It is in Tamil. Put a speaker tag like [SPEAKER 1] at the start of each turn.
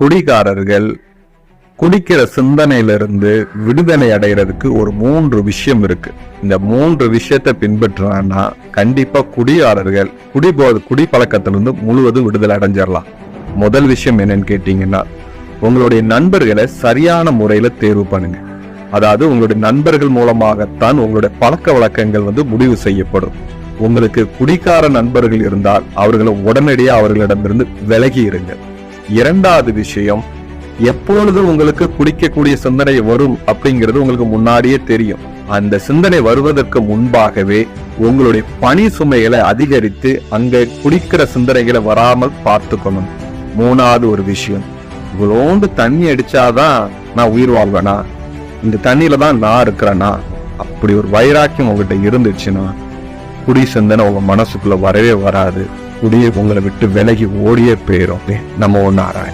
[SPEAKER 1] குடிகாரர்கள் குடிக்கிற சிந்தனையிலிருந்து விடுதலை அடைகிறதுக்கு ஒரு 3 விஷயம் இருக்கு. இந்த 3 விஷயத்தை பின்பற்றினா கண்டிப்பா குடிகாரர்கள் குடி பழக்கத்திலிருந்து முழுவதும் விடுதலை அடைஞ்சிடலாம். முதல் விஷயம் என்னன்னு கேட்டீங்கன்னா, உங்களுடைய நண்பர்களை சரியான முறையில தேர்வு பண்ணுங்க. அதாவது உங்களுடைய நண்பர்கள் மூலமாகத்தான் உங்களுடைய பழக்க வழக்கங்கள் முடிவு செய்யப்படும். உங்களுக்கு குடிக்கார நண்பர்கள் இருந்தால் அவர்களை உடனடியாக அவர்களிடமிருந்து விலகி இருங்க. இரண்டாவது விஷயம், எப்பொழுது உங்களுக்கு குடிக்கக்கூடிய சிந்தனை வரும் அப்படிங்கிறது உங்களுக்கு முன்னாடியே தெரியும். அந்த சிந்தனை வருவதற்கு முன்பாகவே உங்களுடைய பணி சுமைகளை அதிகரித்து அங்க குடிக்கிற சிந்தனைகளை வராமல் பார்த்துக்கணும். மூணாவது ஒரு விஷயம், இவ்வளோண்டு தண்ணி அடிச்சாதான் நான் உயிர் வாழ்வேனா, இந்த தண்ணியில தான் நான் இருக்கிறேன்னா, அப்படி ஒரு வைராக்கியம் உங்ககிட்ட இருந்துச்சுன்னா குடி சிந்தனை உங்க மனசுக்குள்ள வரவே வராது. குடியை உங்களை விட்டு விலகி ஓடியே போயிடும். நம்ம ஒண்ணு ஆராய்